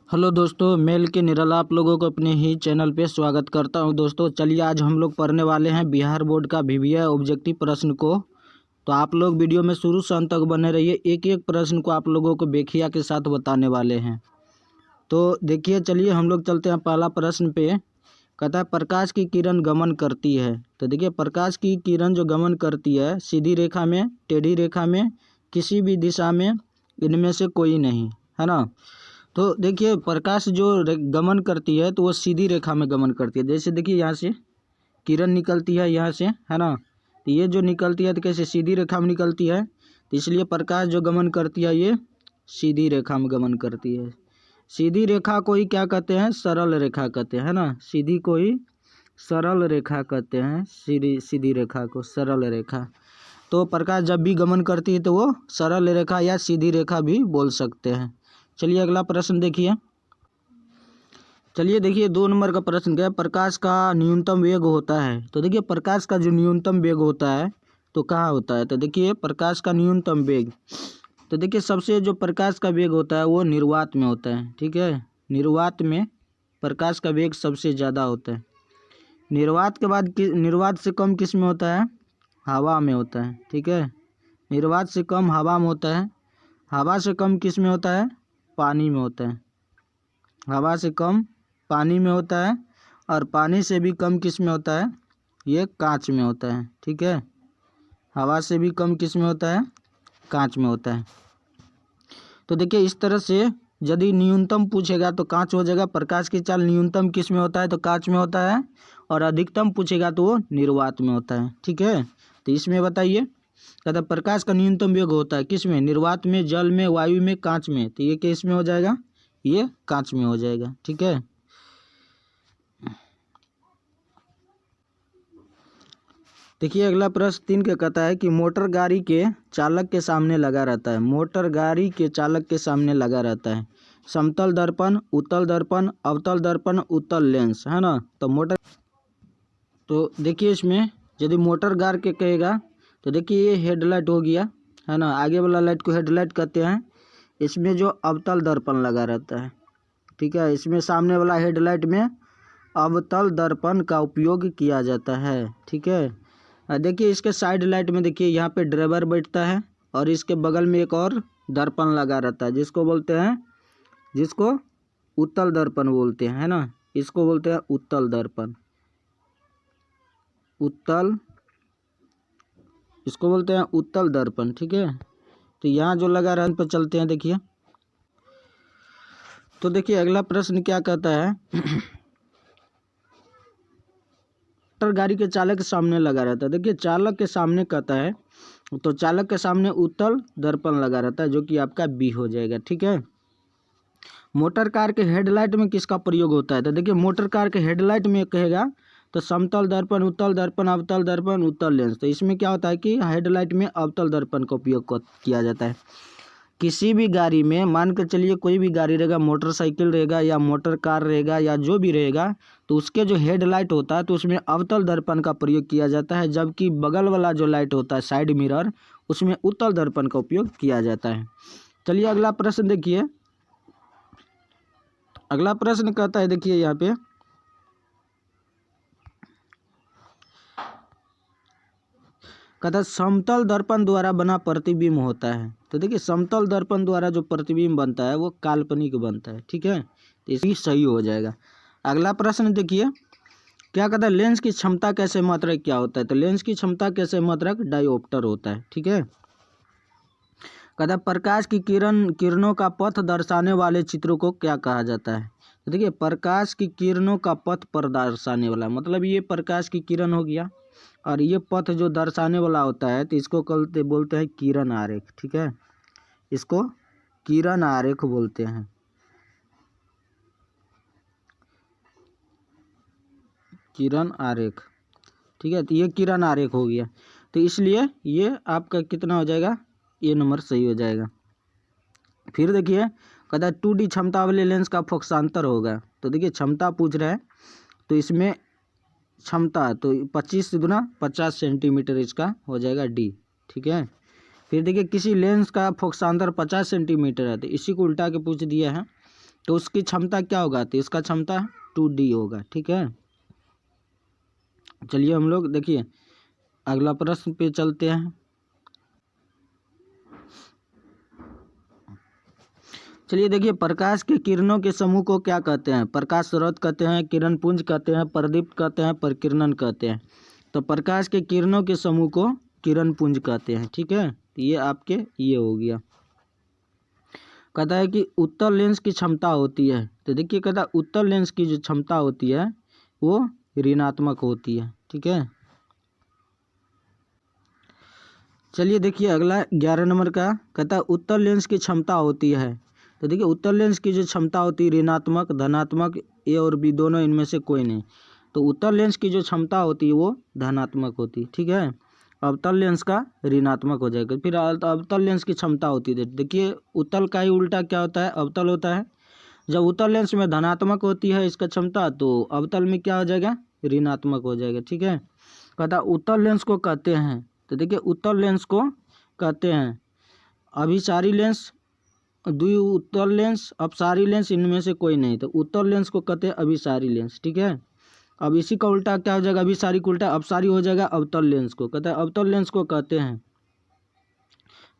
Hello दोस्तों, mail के निराला आप लोगों को अपने ही चैनल पे स्वागत करता हूं। दोस्तों चलिए आज हम लोग पढ़ने वाले हैं बिहार बोर्ड का वीवीआई ऑब्जेक्टिव प्रश्न को। तो आप लोग वीडियो में शुरू से अंत तक बने रहिए, एक एक प्रश्न को आप लोगों को बेखिया के साथ बताने वाले हैं। तो देखिए, चलिए हम लोग चलते हैं पहला प्रश्न पे। कहता है प्रकाश की किरण गमन करती है। तो देखिए, प्रकाश की किरण जो गमन करती है सीधी रेखा में, टेढ़ी रेखा में, किसी भी दिशा में, इनमें से कोई नहीं, है ना। तो देखिए, प्रकाश जो गमन करती है तो वो सीधी रेखा में गमन करती है। जैसे देखिए, यहाँ से किरण निकलती है, यहाँ से, है ना। तो ये जो निकलती है तो कैसे सीधी रेखा में निकलती है, तो इसलिए प्रकाश जो गमन करती है ये सीधी रेखा में गमन करती है। सीधी रेखा को ही क्या कहते हैं? सरल रेखा कहते हैं, है ना। सीधी को ही सरल रेखा कहते हैं, सीधी रेखा को सरल रेखा। तो प्रकाश जब भी गमन करती है तो वो सरल रेखा या सीधी रेखा भी बोल सकते हैं। चलिए अगला प्रश्न देखिए। चलिए देखिए, 2 नंबर का प्रश्न क्या है? प्रकाश का न्यूनतम वेग होता है। तो देखिए, प्रकाश का जो न्यूनतम वेग होता है तो कहाँ होता है? तो देखिए, प्रकाश का न्यूनतम वेग, तो देखिए सबसे जो प्रकाश का वेग होता है वो निर्वात में होता है, ठीक है। निर्वात में प्रकाश का वेग सबसे ज़्यादा होता है। निर्वात के बाद निर्वात से कम किस में होता है? हवा में होता है, ठीक है। निर्वात से कम हवा में होता है। हवा से कम किस में होता है? पानी में होता है। हवा से कम पानी में होता है, और पानी से भी कम किस में होता है? ये कांच में होता है, ठीक है। हवा से भी कम किस में होता है? कांच में होता है। तो देखिए, इस तरह से यदि न्यूनतम पूछेगा तो कांच हो जाएगा। प्रकाश की चाल न्यूनतम किस में होता है? तो कांच में होता है। और अधिकतम पूछेगा तो वो निर्वात में होता है, ठीक है। तो इसमें बताइए, कहता प्रकाश का न्यूनतम वेग होता है किस में? निर्वात में, जल में, वायु में, कांच में। तो ये किस में हो जाएगा? ये कांच में हो जाएगा, ठीक है। देखिए अगला प्रश्न 3 का कहता है कि मोटर गाड़ी के चालक के सामने लगा रहता है। मोटर गाड़ी के चालक के सामने लगा रहता है समतल दर्पण, उत्तल दर्पण, अवतल दर्पण, उत्तल लेंस, है ना। तो देखिए, इसमें यदि मोटर गाड़ी के कहेगा तो देखिए ये हेडलाइट हो गया, है ना। आगे वाला लाइट को हेडलाइट कहते हैं। इसमें जो अवतल दर्पण लगा रहता है, ठीक है। इसमें सामने वाला हेडलाइट में अवतल दर्पण का उपयोग किया जाता है, ठीक है। देखिए इसके साइड लाइट में देखिए यहाँ पे ड्राइवर बैठता है, और इसके बगल में एक और दर्पण लगा रहता है जिसको बोलते हैं, जिसको उत्तल दर्पण बोलते हैं, है ना। इसको बोलते हैं उत्तल दर्पण, इसको बोलते हैं उत्तल दर्पण, ठीक है। तो यहाँ जो लगा रहने पर चलते हैं, देखिए। तो देखिए अगला प्रश्न क्या कहता है? मोटर गाड़ी के चालक के सामने लगा रहता है। देखिए चालक के सामने कहता है, तो चालक के सामने उत्तल दर्पण लगा रहता है, जो कि आपका बी हो जाएगा, ठीक है। मोटर कार के हेडलाइट में किसका प्रयोग होता है? तो देखिए मोटर कार के हेडलाइट में कहेगा तो समतल दर्पण, उत्तल दर्पण, अवतल दर्पण, उत्तल लेंस। तो इसमें क्या होता है कि हेडलाइट में अवतल दर्पण का उपयोग किया जाता है। किसी भी गाड़ी में, मान कर चलिए कोई भी गाड़ी रहेगा, मोटरसाइकिल रहेगा या मोटर कार रहेगा या जो भी रहेगा, तो उसके जो हेडलाइट होता है तो उसमें अवतल दर्पण का प्रयोग किया जाता है, जबकि बगल वाला जो लाइट होता है साइड मिरर, उसमें उत्तल दर्पण का उपयोग किया जाता है। चलिए अगला प्रश्न देखिए। अगला प्रश्न कहता है, देखिए यहाँ पे कहता है समतल दर्पण द्वारा बना प्रतिबिंब होता है। तो देखिए समतल दर्पण द्वारा जो प्रतिबिंब बनता है वो काल्पनिक बनता है, ठीक है। तो इसकी सही हो जाएगा। अगला प्रश्न देखिए, क्या कहता है? लेंस की क्षमता कैसे मात्रक क्या होता है? तो लेंस की क्षमता कैसे मात्रक डायोप्टर होता है, ठीक है। कहता है प्रकाश की किरणों का पथ दर्शाने वाले चित्रों को क्या कहा जाता है? तो देखिए प्रकाश की किरणों का पथ पर दर्शाने वाला, मतलब ये प्रकाश की किरण हो गया, और ये पथ जो दर्शाने वाला होता है तो इसको बोलते हैं किरण आरेख, ठीक है। इसको किरण आरेख बोलते हैं, किरण आरेख, ठीक है। तो ये किरण आरेख हो गया, तो इसलिए ये आपका कितना हो जाएगा? ये नंबर सही हो जाएगा। फिर देखिए कहता है 2D क्षमता वाले लेंस का फोकसांतर होगा। तो देखिए क्षमता पूछ रहा है, तो इसमें क्षमता तो 25 गुना 50 सेंटीमीटर इसका हो जाएगा डी, ठीक है। फिर देखिए किसी लेंस का फोकसांतर 50 सेंटीमीटर है, तो इसी को उल्टा के पूछ दिया है। तो उसकी क्षमता क्या होगा, तो इसका क्षमता 2D होगा। ठीक है, चलिए हम लोग देखिए अगला प्रश्न पे चलते हैं। चलिए देखिए, प्रकाश के किरणों के समूह को क्या कहते हैं? प्रकाश स्रोत कहते हैं, किरण पुंज कहते हैं, प्रदीप्त कहते हैं, परिकिरणन कहते हैं। तो प्रकाश के किरणों के समूह को किरण पुंज कहते हैं। ठीक है, तो ये आपके ये हो गया। कहता है कि उत्तल लेंस की क्षमता होती है, तो देखिए कहता है उत्तल लेंस की जो क्षमता होती है वो ऋणात्मक होती है। ठीक है, चलिए देखिए अगला 11 नंबर का कहता है उत्तल लेंस की क्षमता होती है। तो देखिए उत्तल लेंस की जो क्षमता होती है ऋणात्मक, धनात्मक, ए और बी दोनों, इनमें से कोई नहीं। तो उत्तल लेंस की जो क्षमता होती है वो धनात्मक होती है। ठीक है, अवतल लेंस का ऋणात्मक हो जाएगा। फिर अवतल लेंस की क्षमता होती है, देखिए उत्तल का ही उल्टा क्या होता है, अवतल होता है। जब उत्तल लेंस में धनात्मक होती है इसका क्षमता, तो अवतल में क्या हो जाएगा, ऋणात्मक हो जाएगा। ठीक है, कहता उत्तल लेंस को कहते हैं, तो देखिए उत्तल लेंस को कहते हैं अभिसारी लेंस, द्वि उत्तल लेंस, अपसारी लेंस, इनमें से कोई नहीं। तो उत्तल लेंस को कहते हैं अभिसारी लेंस। ठीक है, अब इसी का उल्टा क्या हो जाएगा, अभिसारी का उल्टा अपसारी हो जाएगा, अवतल लेंस को कहते हैं, अवतल लेंस को कहते हैं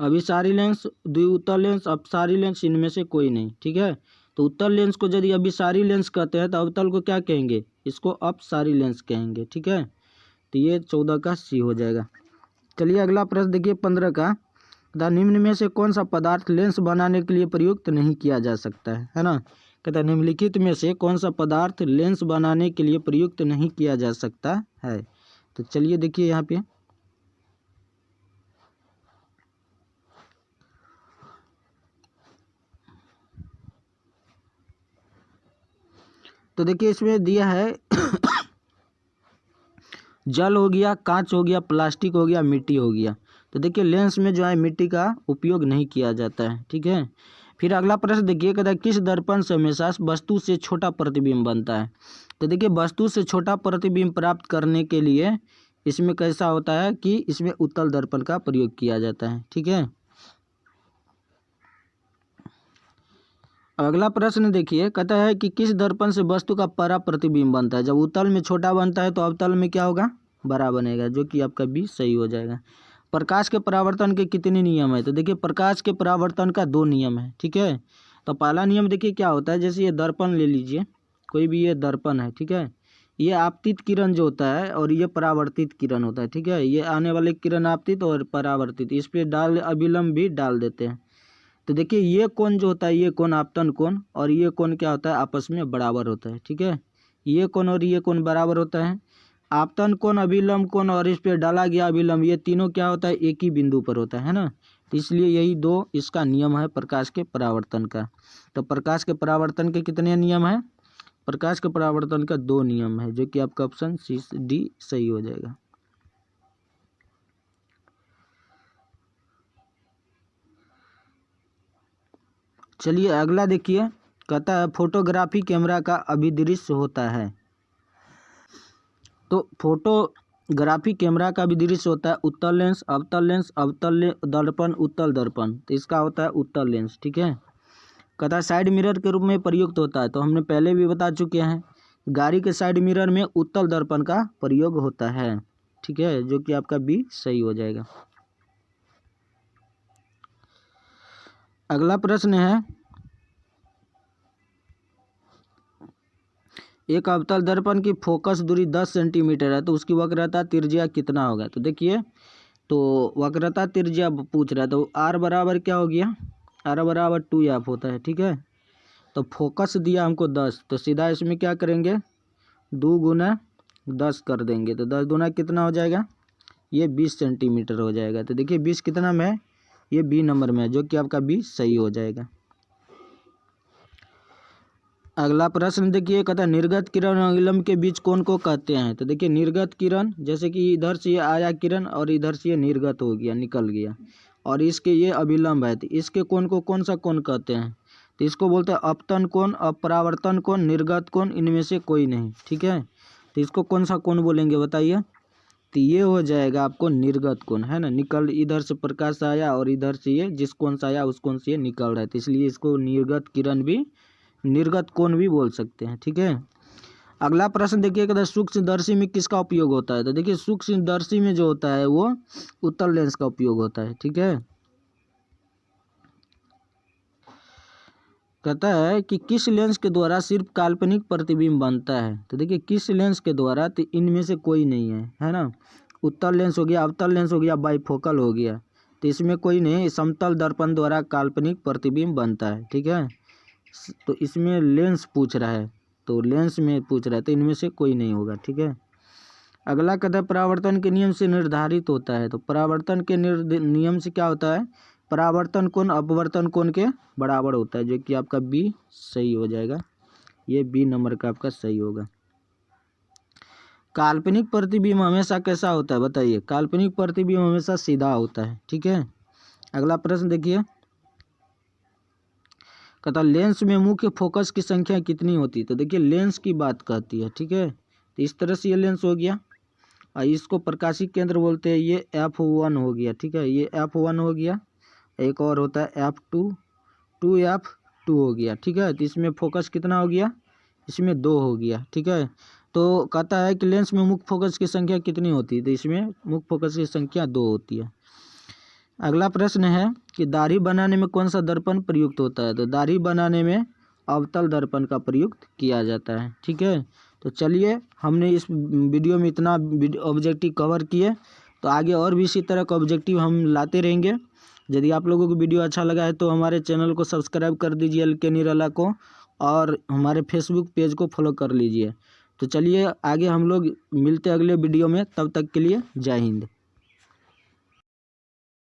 अभिसारी लेंस, द्वि उत्तल लेंस, अपसारी लेंस, इनमें से कोई नहीं। ठीक है, तो उत्तल लेंस को यदि अभिसारी लेंस कहते हैं तो अवतल को क्या कहेंगे, इसको अपसारी लेंस कहेंगे। ठीक है, तो ये 14 का सी हो जाएगा। चलिए अगला प्रश्न देखिए 15 का, कहता निम्न में से कौन सा पदार्थ लेंस बनाने के लिए प्रयुक्त नहीं किया जा सकता है ना। कहता निम्नलिखित में से कौन सा पदार्थ लेंस बनाने के लिए प्रयुक्त नहीं किया जा सकता है। तो चलिए देखिए यहाँ पे तो देखिए इसमें दिया है जल हो गया, कांच हो गया, प्लास्टिक हो गया, मिट्टी हो गया। तो देखिए लेंस में जो है मिट्टी का उपयोग नहीं किया जाता है। ठीक है, फिर अगला प्रश्न देखिए, कहता है किस दर्पण से हमेशा वस्तु से छोटा प्रतिबिंब बनता है। तो देखिए वस्तु से छोटा प्रतिबिंब प्राप्त करने के लिए इसमें कैसा होता है कि इसमें उत्तल दर्पण का प्रयोग किया जाता है। ठीक है, अगला प्रश्न देखिए, कहता है कि किस दर्पण से वस्तु का बड़ा प्रतिबिंब बनता है। जब उत्तल में छोटा बनता है तो अवतल में क्या होगा, बड़ा बनेगा, जो कि आपका बी सही हो जाएगा। प्रकाश के परावर्तन के कितने नियम है। तो देखिए प्रकाश के परावर्तन का 2 नियम है। ठीक है, तो पहला नियम देखिए क्या होता है, जैसे ये दर्पण ले लीजिए, कोई भी ये दर्पण है। ठीक है, ये आपतित किरण जो होता है और ये परावर्तित किरण होता है। ठीक है, ये आने वाले किरण आपतित और परावर्तित, इस पर डाल अभिलंब भी डाल देते हैं। तो देखिए ये कोण जो होता है, ये कोण आपतन कोण, और ये कोण क्या होता है, आपस में बराबर होता है। ठीक है, ये कोण और ये कोण बराबर होता है। आपतन कोण, अभिलंब कोण और इस पे डाला गया अभिलंब, ये तीनों क्या होता है, एक ही बिंदु पर होता है ना। तो इसलिए यही 2 इसका नियम है प्रकाश के परावर्तन का। तो प्रकाश के परावर्तन के कितने नियम है, प्रकाश के परावर्तन का 2 नियम है, जो कि आपका ऑप्शन सी डी सही हो जाएगा। चलिए अगला देखिए, कहता है फोटोग्राफी कैमरा का अभिदृश्य होता है। तो फोटोग्राफी कैमरा का अभिदृश्य होता है उत्तल लेंस, अवतल लेंस, अवतल दर्पण, उत्तल दर्पण। तो इसका होता है उत्तल लेंस। ठीक है, कहता है साइड मिरर के रूप में प्रयुक्त होता है। तो हमने पहले भी बता चुके हैं, गाड़ी के साइड मिरर में उत्तल दर्पण का प्रयोग होता है। ठीक है, जो कि आपका बी सही हो जाएगा। अगला प्रश्न है, एक अवतल दर्पण की फोकस दूरी 10 सेंटीमीटर है, तो उसकी वक्रता त्रिज्या कितना होगा। तो देखिए, तो वक्रता त्रिज्या पूछ रहा है, तो आर बराबर क्या हो गया, आर बराबर 2f होता है। ठीक है, तो फोकस दिया हमको 10, तो सीधा इसमें क्या करेंगे, 2 गुना 10 कर देंगे, तो 10 दूना कितना हो जाएगा, ये 20 सेंटीमीटर हो जाएगा। तो देखिए 20 कितना में है, ये बी नंबर में है, जो कि आपका बी सही हो जाएगा। अगला प्रश्न देखिए, कहता है निर्गत किरण और अभिलंब के बीच कोण को कहते हैं। तो देखिए निर्गत किरण, जैसे कि इधर से ये आया किरण और इधर से ये निर्गत हो गया, निकल गया, और इसके ये अभिलंब है, तो इसके कोण को कौन सा कोण कहते हैं। तो इसको बोलते हैं अपतन कोण, अपरावर्तन कोण, निर्गत कोण, इनमें से कोई नहीं। ठीक है, तो इसको कौन सा कोण बोलेंगे बताइए। तो ये हो जाएगा आपको निर्गत कोण, है ना, निकल इधर से प्रकाश आया और इधर से ये जिस कोण से आया उस कोण से ये निकल रहा है, तो इसलिए इसको निर्गत किरण भी निर्गत कोण भी बोल सकते हैं। ठीक है, अगला प्रश्न देखिए, कहता है सूक्ष्मदर्शी में किसका उपयोग होता है। तो देखिए सूक्ष्मदर्शी में जो होता है वो उत्तल लेंस का उपयोग होता है। ठीक है, कहता है कि किस लेंस के द्वारा सिर्फ काल्पनिक प्रतिबिंब बनता है। तो देखिए किस लेंस के द्वारा, तो इनमें से कोई नहीं है ना। उत्तल लेंस हो गया, अवतल लेंस हो गया, बाइफोकल हो गया, तो इसमें कोई नहीं। समतल दर्पण द्वारा काल्पनिक प्रतिबिंब बनता है। ठीक है, तो इसमें लेंस पूछ रहा है, तो लेंस में पूछ रहा है, तो इनमें से कोई नहीं होगा। ठीक है, अगला कहता है परावर्तन के नियम से निर्धारित होता है। तो परावर्तन के नियम से क्या होता है, परावर्तन कोण अपवर्तन कोण के बराबर होता है, जो कि आपका बी सही हो जाएगा। ये बी नंबर का आपका सही होगा। काल्पनिक प्रतिबिंब हमेशा कैसा होता है बताइए। काल्पनिक प्रतिबिंब हमेशा सीधा होता है। ठीक है, अगला प्रश्न देखिए, कहता लेंस में मुख्य फोकस की संख्या कितनी होती है। तो देखिए लेंस की बात कहती है। ठीक है, तो इस तरह से ये लेंस हो गया, और इसको प्रकाशिक केंद्र बोलते हैं, ये F1 हो गया। ठीक है, ये F1 हो गया, एक और होता है F2, 2F2 हो गया। ठीक है, तो इसमें फोकस कितना हो गया, इसमें 2 हो गया। ठीक है, तो कहता है कि लेंस में मुख्य फोकस की संख्या कितनी होती है। तो इसमें मुख्य फोकस की संख्या 2 होती है। अगला प्रश्न है कि दाढ़ी बनाने में कौन सा दर्पण प्रयुक्त होता है। तो दाढ़ी बनाने में अवतल दर्पण का प्रयुक्त किया जाता है। ठीक है, तो चलिए हमने इस वीडियो में इतना ऑब्जेक्टिव कवर किए, तो आगे और भी इसी तरह का ऑब्जेक्टिव हम लाते रहेंगे। यदि आप लोगों को वीडियो अच्छा लगा है तो हमारे चैनल को सब्सक्राइब कर दीजिए LK निराला को, और हमारे फेसबुक पेज को फॉलो कर लीजिए। तो चलिए आगे हम लोग मिलते अगले वीडियो में, तब तक के लिए जय हिंद।